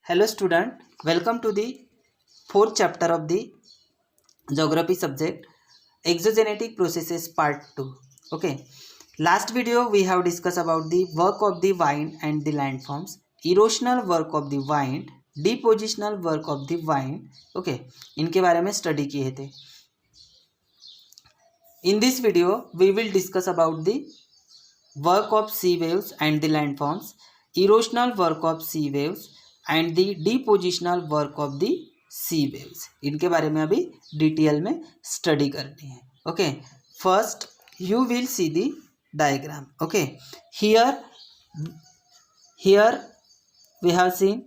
Hello student, welcome to the fourth chapter of the geography subject, exogenetic processes part 2. Okay, last video we have discussed about the work of the vine and the landforms, erosional work of the vine, depositional work of the vine. Okay, इनके बारे में study किए थे. In this video we will discuss about the work of sea waves and the landforms, erosional work of sea waves and the depositional work of the sea waves. इनके बारे में अभी detail में स्टडी करनी है. Okay, first you will see the diagram. Okay, here we have seen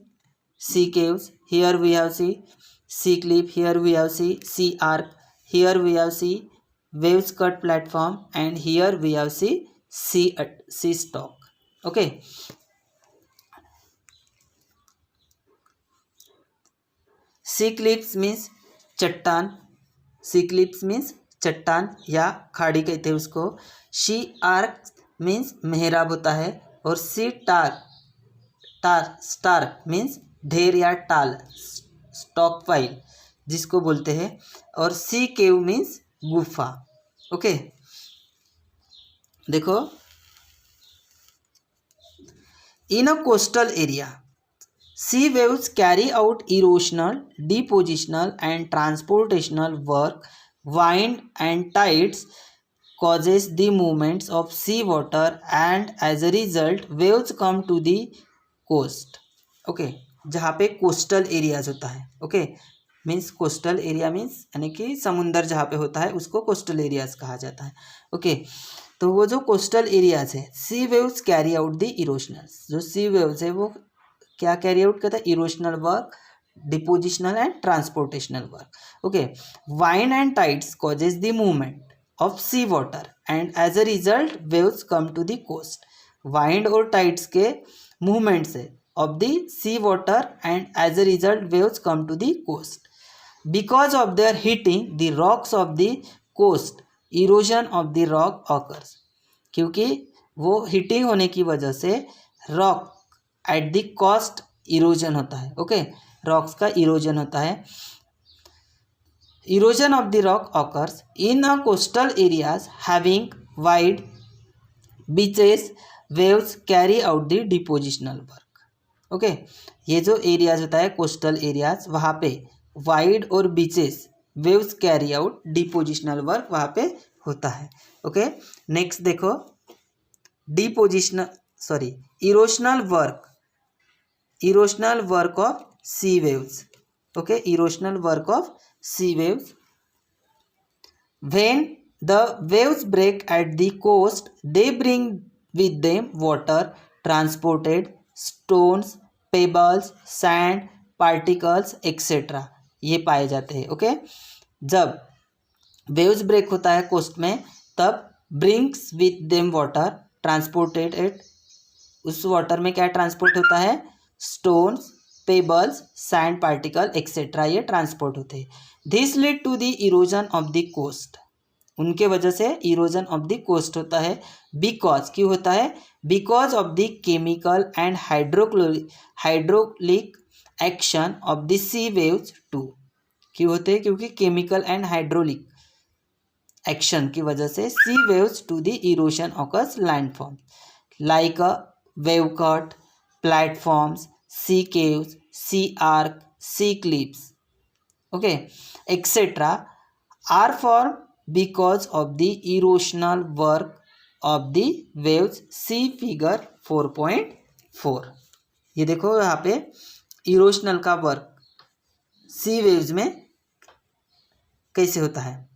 sea caves, here we have sea sea clip, here we have sea arch, here we have sea waves cut platform, and here we have sea stalk. Okay, sea cliffs means चट्टान, sea cliffs means चट्टान या खाड़ी कहते हैं उसको. सी arc means मेहराब होता है, और सी स्टार्क मीन्स ढेर या टाल, स्टॉक पाइल जिसको बोलते हैं, और सी केव मीन्स गुफा. ओके, देखो, in a coastal area sea waves carry out erosional, depositional and transportational work. Wind and tides causes the movements of sea water, and as a result waves come to the coast. Okay, जहाँ पे coastal areas होता है. Okay, means coastal area means यानी कि समुंदर जहाँ पे होता है उसको कोस्टल एरियाज कहा जाता है. ओके, तो वो जो कोस्टल एरियाज है, सी वेव्स कैरी आउट द इरोशनल्स. जो सी वेव्स है वो क्या कैरी आउट करता है? Erosional work, depositional and transportational work. Okay, wind and tides causes the movement of sea water, and as a result waves come to the coast. Wind और tides के movement से of the sea water, and as a result waves come to the coast. Because of their hitting the rocks of the coast, erosion of the rock occurs. क्योंकि वो hitting होने की वजह से rock at the coast erosion होता है. Okay, rocks का erosion होता है. Erosion of the rock occurs in a coastal areas having wide beaches. Waves carry out the depositional work. Okay, ये जो एरियाज होता है कोस्टल एरियाज, वहाँ पे वाइड और beaches, waves carry out depositional work वहाँ पे होता है. ओके, नेक्स्ट देखो, erosional work of sea waves. Okay, erosional work of sea waves. When the waves break at the coast they bring with them water, transported stones, pebbles, sand, particles etcetera, ये पाए जाते हैं. Okay, जब waves break होता है coast में, तब brings with them water, transported it, उस वाटर में क्या ट्रांसपोर्ट होता है? Stones, pebbles, sand particle etcetera, ये ट्रांसपोर्ट होते हैं. This lead to the erosion of the coast. उनके वजह से इरोजन ऑफ द कोस्ट होता है. बिकॉज क्यों होता है? Because of the chemical and hydraulic action of the sea waves too. क्यों होते हैं? क्योंकि केमिकल एंड हाइड्रोलिक एक्शन की वजह से sea waves to the erosion occurs landform like a wave cut platforms, sea caves, sea arch, sea cliffs, okay etcetera are form because of the erosional work of the waves. See figure 4.4. ये देखो यहाँ पे इरोशनल का work sea waves में कैसे होता है.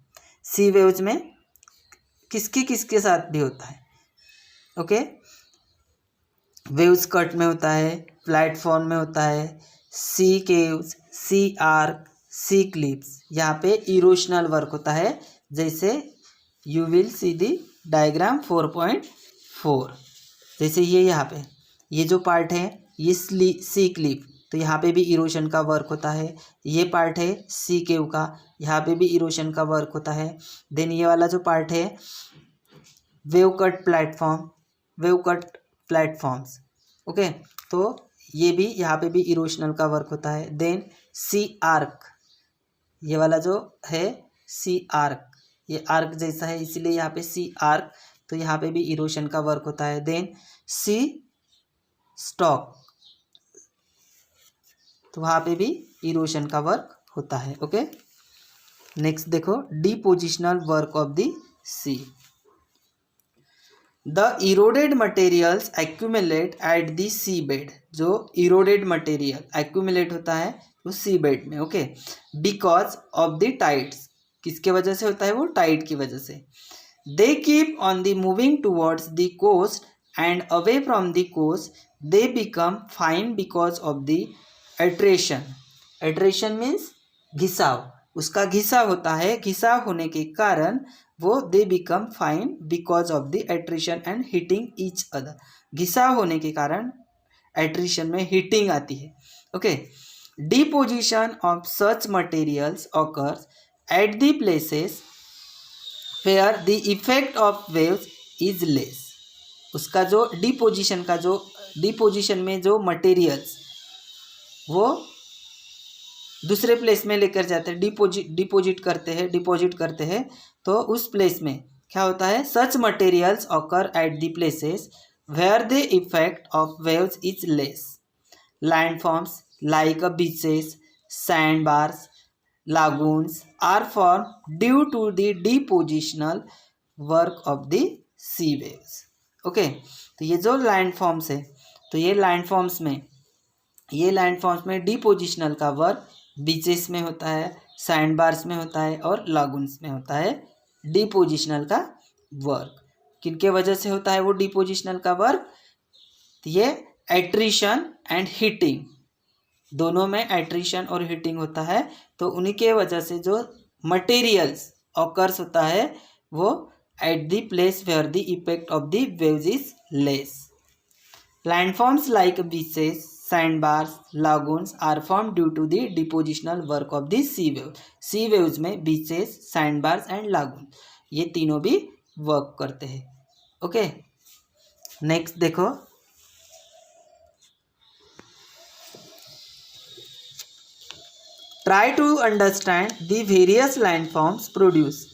सी waves में किसके साथ भी होता है. ओके, वेव्स कट में होता है, प्लेटफॉर्म में होता है, सी caves, sea arch, sea clips, यहाँ पे इरोशनल वर्क होता है. जैसे you will see the diagram 4.4. जैसे ये यहाँ पे ये जो पार्ट है ये सी क्लिप, तो यहाँ पे भी इरोशन का वर्क होता है. ये पार्ट है सी केव का, यहाँ पे भी इरोशन का वर्क होता है. देन ये वाला जो पार्ट है वेव कट प्लेटफॉर्म्स. ओके, तो ये भी यहाँ पे भी इरोशनल का वर्क होता है। देन सी आर्क, ये वाला जो है सी आर्क, ये आर्क जैसा है इसीलिए यहाँ पे सी आर्क, तो यहाँ पे भी इरोशन का वर्क होता है। देन सी स्टॉक, तो वहाँ पे भी इरोशन का वर्क होता है। ओके, नेक्स्ट देखो depositional work of the sea. The eroded materials accumulate at the sea bed, जो इरोडेड मटेरियल एक्यूमुलेट होता है वो सी बेड में। Okay, because of the tides, किसके वजह से होता है वो, टाइड की वजह से। They keep on the moving towards the coast and away from the coast, they become fine because of the attrition. Attrition means घिसाव, उसका घिसाव होता है, घिसाव होने के कारण वो they become fine because of the attrition and hitting each other. घिसाव होने के कारण एट्रिशन में हीटिंग आती है। Okay, deposition of such materials occurs at the places where the effect of waves is less. उसका जो डिपोजिशन का जो डिपोजिशन में जो मटेरियल्स वो दूसरे प्लेस में लेकर जाते हैं, डिपोजिट करते हैं, तो उस प्लेस में क्या होता है, such materials occur at the places where the effect of waves is less. Landforms like beaches, sand bars, lagoons are formed due to the depositional work of the sea waves। Okay, तो ये जो landforms है, तो ये landforms में depositional का work beaches में होता है, सैंड बार्स में होता है और लागून्स में होता है डिपोजिशनल का वर्क। किनके वजह से होता है वो डिपोजिशनल का वर्क, तो ये एट्रिशन एंड हीटिंग, दोनों में एट्रिशन और हीटिंग होता है, तो उन्हीं के वजह से जो मटेरियल्स ऑकर्स होता है वो at the place where the effect of the waves is less. Landforms like beaches, sand bars, lagoons are form due to the depositional work of the sea wave. Sea waves में beaches, sand bars and lagoon ये तीनों भी work करते हैं। Okay, next देखो try to understand the various landforms produced.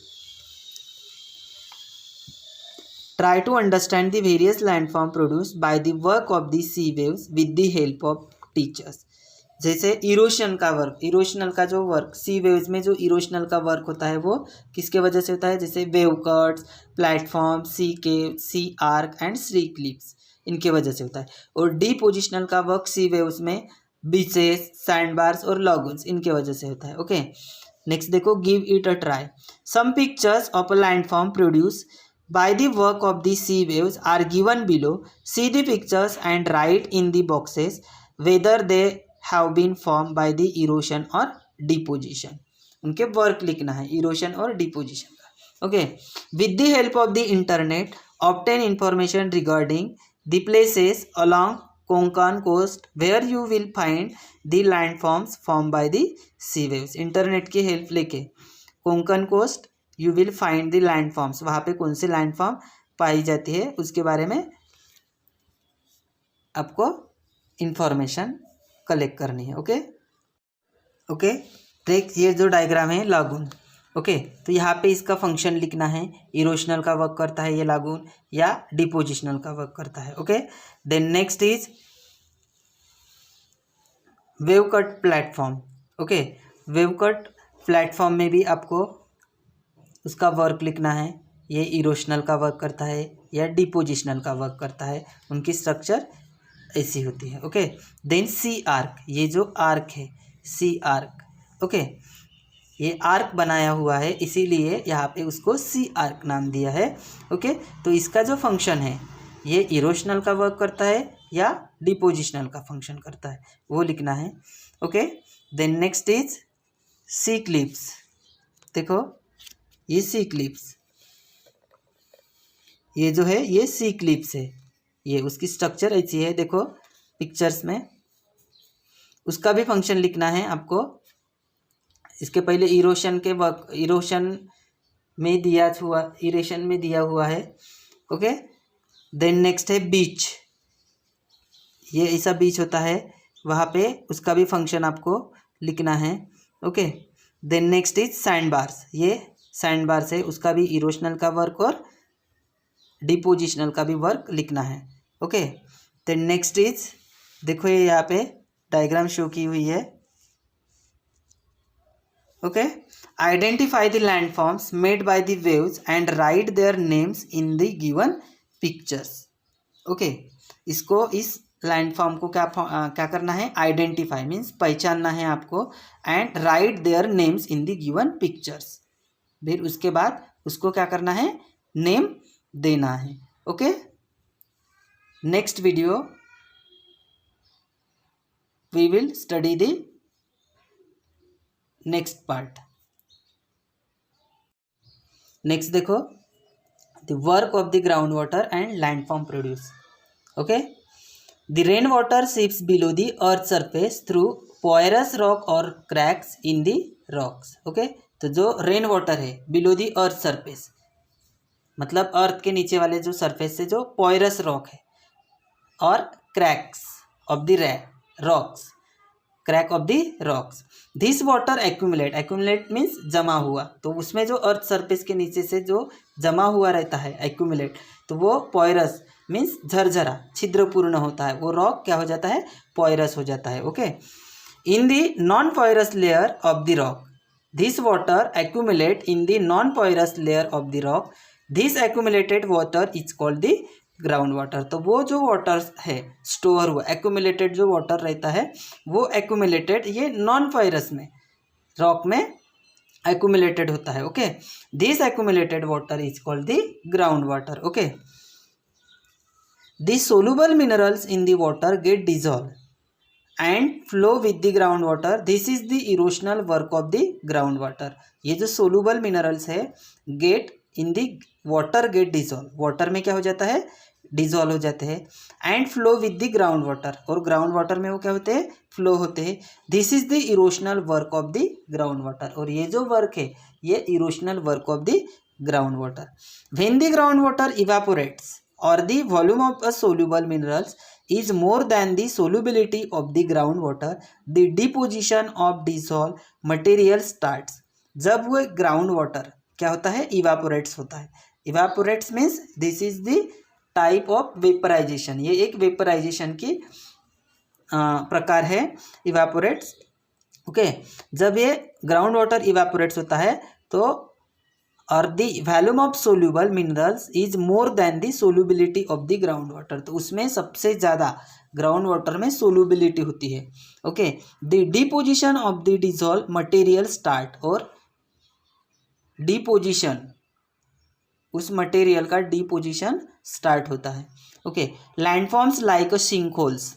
Try to understand the various landforms produced by the work of the sea waves with the help of teachers। जैसे erosion का work, इरोशनल का जो work, sea waves में जो इरोशनल का work होता है वो किसके वजह से होता है, जैसे wave cuts, platform, sea cave, sea arch and sea clips, इनके वजह से होता है। और डिपोजिशनल का वर्क सी वेव्स में बीचेस, सैंड बार्स और लगून्स, इनके वजह से होता है। ओके, नेक्स्ट देखो give it a try. Some pictures of a landform produce by the work of the sea waves are given below. See the pictures and write in the boxes whether they have been form by the erosion और deposition. उनके work लिखना है, erosion और deposition का। Okay, with the help of the internet obtain information regarding the places along Konkan coast where you will find the landforms formed by the sea waves। Internet की help लेके Konkan coast you will find the landforms, वहाँ पे कौन से landform पाई जाती है उसके बारे में आपको इंफॉर्मेशन कलेक्ट करनी है। ओके ओके, देख ये जो डायग्राम है लागून। ओके, तो यहाँ पे इसका फंक्शन लिखना है, इरोशनल का वर्क करता है ये लागून या डिपोजिशनल का वर्क करता है। Okay, then next is wave cut platform. Okay, wave cut platform में भी आपको उसका वर्क लिखना है, ये इरोशनल का वर्क करता है या डिपोजिशनल का वर्क करता है, उनकी स्ट्रक्चर ऐसी होती है। ओके, देन सी आर्क, ये जो आर्क है सी आर्क। ओके, ये आर्क बनाया हुआ है इसीलिए यहाँ पे उसको सी आर्क नाम दिया है। ओके, तो इसका जो फंक्शन है ये इरोशनल का वर्क करता है या डिपोजिशनल का फंक्शन करता है, वो लिखना है। Okay, then next is sea clips. देखो ये सी क्लिप्स, ये जो है ये सी क्लिप्स है, ये उसकी स्ट्रक्चर ऐसी है, देखो पिक्चर्स में। उसका भी फंक्शन लिखना है आपको। इसके पहले इरोशन के वर्क, इरोशन में दिया हुआ है। ओके, देन नेक्स्ट है बीच, ये ऐसा बीच होता है, वहाँ पे उसका भी फंक्शन आपको लिखना है। Okay, then next is sand bars. ये सैंड बार्स है, उसका भी इरोशनल का वर्क और डिपोजिशनल का भी वर्क लिखना है। ओके, देन नेक्स्ट इज, देखो ये यहाँ पे डायग्राम शो की हुई है। Okay, identify the landforms made by the waves and right their names in the given pictures. Okay, इसको इस लैंडफॉर्म को क्या करना है, आइडेंटिफाई मीन्स पहचानना है आपको, and right their names in the given pictures. फिर उसके बाद उसको क्या करना है, नेम देना है। Okay, next video we will study the next part. Next देखो, the work of the ground water and landform produce. Okay, the rain water seeps below the earth surface through porous rock और cracks in the rocks. Okay, तो जो rain water है below the earth surface, मतलब earth के नीचे वाले जो surface से जो पोरस रॉक है, और cracks of the rocks, crack of the rocks, this water accumulate means जमा हुआ, तो उसमें जो अर्थ सरफेस के नीचे से जो जमा हुआ रहता है एक्यूमुलेट, तो वो पोरस मीन्स झरझरा छिद्रपूर्ण होता है, वो रॉक क्या हो जाता है, पोरस हो जाता है। Okay, in the non porous layer of the rock, this water accumulate in the non porous layer of the rock, this accumulated water is called the ground water. तो वो जो वाटर है स्टोर हुआ, accumulated जो water रहता है वो accumulated, ये नॉन पोरस में रॉक में एक्यूमुलेटेड होता है। Okay, this accumulated water is called the ground water. Okay, the soluble minerals in the water get dissolve and flow with the ground water, this is the erosional work of the ground water. ये जो soluble minerals है get in the water get dissolve, water में क्या हो जाता है, dissolve हो जाते हैं, and flow with the ground water, और ग्राउंड वाटर में वो क्या होते हैं, फ्लो होते हैं। This is the erosional work of the ground water, और ये जो वर्क है ये erosional work of the ground water. When the ground water evaporates और the volume of a soluble minerals is more than the solubility of the groundwater, the deposition of dissolved material starts। जब वो ground water क्या होता है, evaporates होता है। Evaporates means this is the type of vaporization, ये एक vaporisation की प्रकार है इवापोरेट्स। ओके, जब ये ग्राउंड वाटर इवापोरेट्स होता है तो और the volume of soluble minerals is more than the solubility of the ground water, तो उसमें सबसे ज़्यादा ग्राउंड वाटर में सोल्यूबिलिटी होती है। Okay, the deposition of the dissolve material start, और डिपोजिशन उस मटेरियल का डिपोजिशन स्टार्ट होता है। Okay, landforms like sinkholes,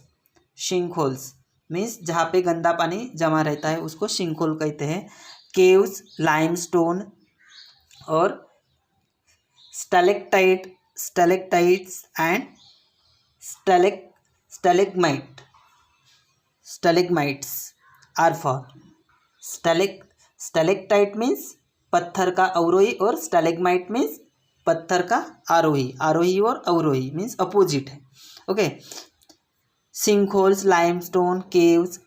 sinkholes means जहाँ पे गंदा पानी जमा रहता है उसको सिंकहोल कहते हैं। केव्स, लाइमस्टोन और stalactites and stalagmites are form. Stalactite means पत्थर का अवरोही, और स्टैलेग्माइट मीन्स पत्थर का आरोही, आरोही और अवरोही मीन्स अपोजिट है। Okay, sinkholes, limestone, caves,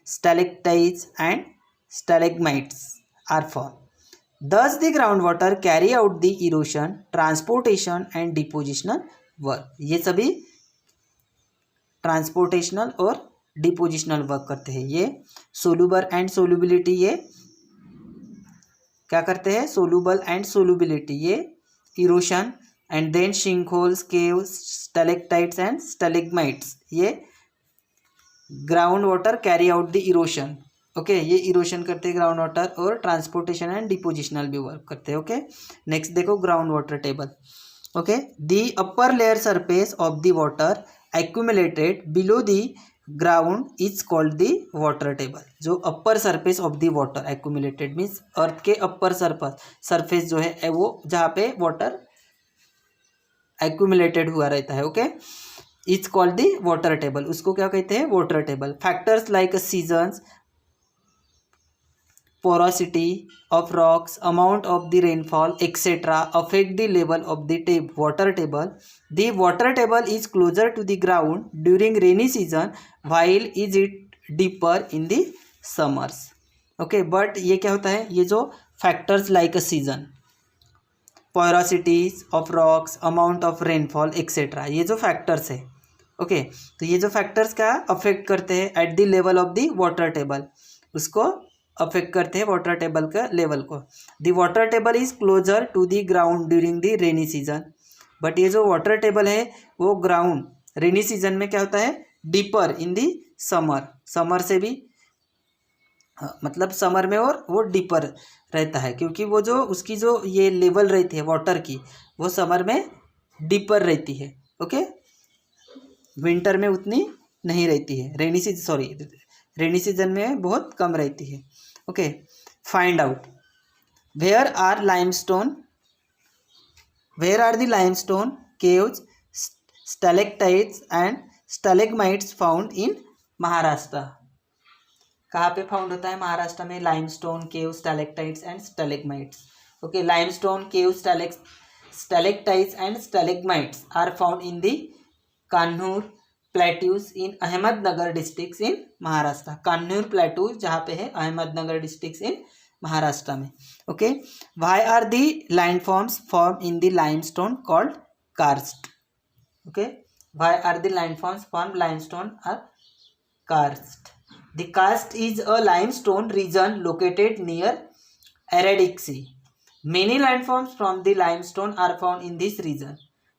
stalactites and stalagmites are form. Thus the groundwater carry out the erosion, transportation and depositional work। ये सभी ट्रांसपोर्टेशनल और डिपोजिशनल वर्क करते हैं। ये सोलूबल एंड सोलूबिलिटी, ये क्या करते हैं, सोलूबल एंड सोलूबिलिटी, ये erosion, and then sinkholes, caves, stalactites and stalagmites, ये ground water carry out the erosion. Okay, ये इरोशन करते हैं ग्राउंड वाटर, और ट्रांसपोर्टेशन एंड डिपोजिशनल भी वर्क करते हैं। ओके, नेक्स्ट देखो ground water table. Okay, the upper layer surface of the water accumulated below the ground is called the water table. जो upper surface of the water accumulated means earth के upper surface जो है वो जहाँ पे water accumulated हुआ रहता है। Okay, is called the water table, उसको क्या कहते हैं, water table. Factors like seasons, porosity of rocks, amount of the rainfall, etc. affect the level of the water table. The water table is closer to the ground during rainy season while is it deeper in the summers. Okay but ये क्या होता है, ये जो factors like a season, porosities of rocks, amount of rainfall etcetera, ये जो factors है okay तो ये जो फैक्टर्स क्या अफेक्ट करते हैं at the level of the water table, उसको अफेक्ट करते हैं वाटर टेबल का लेवल को. The water table is closer to the ground during the rainy season. But ये जो वाटर टेबल है वो ग्राउंड रेनी सीजन में क्या होता है, deeper in the summer, summer से भी मतलब समर में और वो डीपर रहता है क्योंकि वो जो उसकी जो ये लेवल रहती है वाटर की वो समर में डीपर रहती है. ओके विंटर में उतनी नहीं रहती है, रेनी सीजन में बहुत कम रहती है. Okay find out where are the limestone caves, stalactites and stalagmites found in Maharashtra. कहाँ पे फाउंड होता है महाराष्ट्र में, limestone cave, stalactites and stalagmites. Okay limestone cave, stalactites and stalagmites are found in the Kanhur plateaus in Ahmednagar district in Maharashtra. Kanhur plateau जहाँ पे है Ahmednagar district in Maharashtra में. Okay why are the landforms form in the limestone called karst. Okay why are the landforms form limestone are karst. The karst is a limestone region located near Aradix Sea. Many landforms from the limestone are found in this region.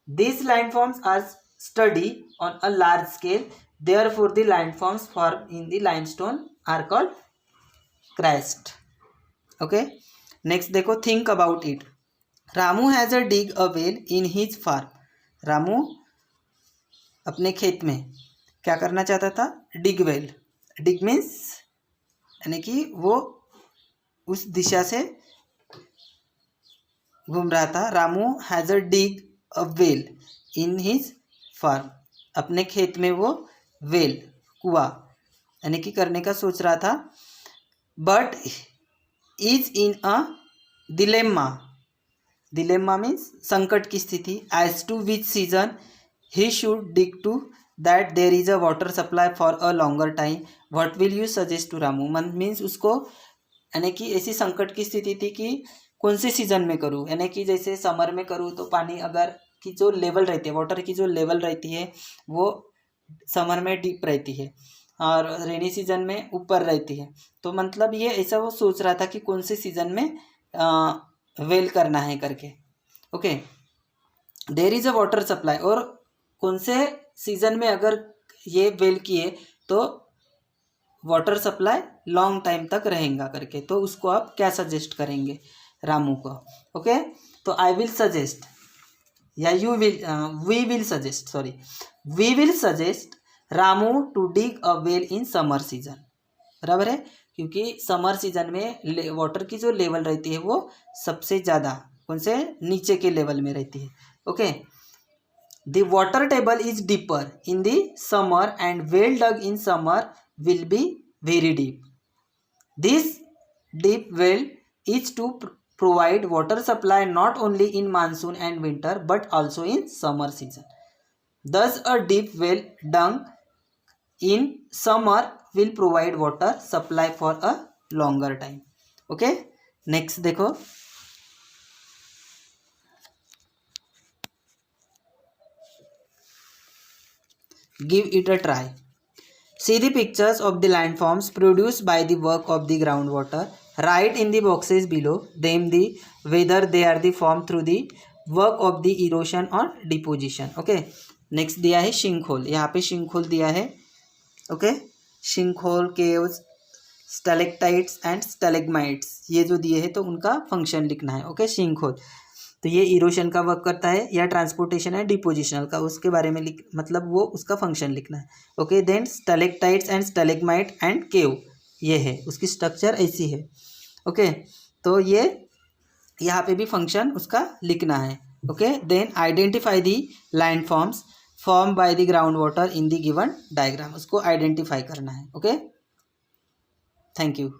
These landforms are studied on a large scale. Therefore, the landforms formed in the limestone are called karst. Okay. Next, देखो think about it. Ramu has a dig a well in his farm. Ramu अपने खेत में क्या करना चाहता था, dig well. डिग means यानी कि वो उस दिशा से घूम रहा था. Ramu has a dig a well in his farm. अपने खेत में वो वेल कुआं यानी कि करने का सोच रहा था. But is in a dilemma. Dilemma means संकट की स्थिति. As to which season he should dig to that there is a water supply for a longer time. What will you suggest to Ramu. Means उसको यानी कि ऐसी संकट की स्थिति थी कि कौन से सीज़न में करूँ, यानी कि जैसे समर में करूँ तो पानी अगर की जो लेवल रहती है, वाटर की जो लेवल रहती है वो समर में डीप रहती है और रेनी सीजन में ऊपर रहती है. तो मतलब ये ऐसा वो सोच रहा था कि कौन से सीज़न में वेल करना है करके. Okay there is a water supply, और कौन से सीज़न में अगर ये वेल किए तो वाटर सप्लाई लॉन्ग टाइम तक रहेगा करके. तो उसको आप क्या सजेस्ट करेंगे रामू को. ओके तो आई विल सजेस्ट या we will suggest Ramu to dig a well in summer season. बराबर है क्योंकि समर सीजन में वाटर की जो लेवल रहती है वो सबसे ज़्यादा कौन से नीचे के लेवल में रहती है. Okay The water table is deeper in the summer and well dug in summer will be very deep. This deep well is to provide water supply not only in monsoon and winter but also in summer season. Thus, a deep well dug in summer will provide water supply for a longer time. Okay, next देखो. Give it a try. See the pictures of the landforms produced by the work of the groundwater. Write in the boxes below them whether they are the formed through the work of the erosion or deposition. Okay. Next दिया है sinkhole. यहाँ पे sinkhole दिया है. Okay sinkhole, caves, stalactites and stalagmites ये जो दिए हैं तो उनका फंक्शन लिखना है. ओके शिंखोल तो ये इरोशन का वर्क करता है या ट्रांसपोर्टेशन है डिपोजिशनल का, उसके बारे में मतलब वो उसका फंक्शन लिखना है. Okay then stalactites and stalagmite and cave ये है, उसकी स्ट्रक्चर ऐसी है. ओके तो ये यहाँ पे भी फंक्शन उसका लिखना है. Okay then identify the landforms form by the ground water in the given diagram, उसको आइडेंटिफाई करना है. Okay thank you.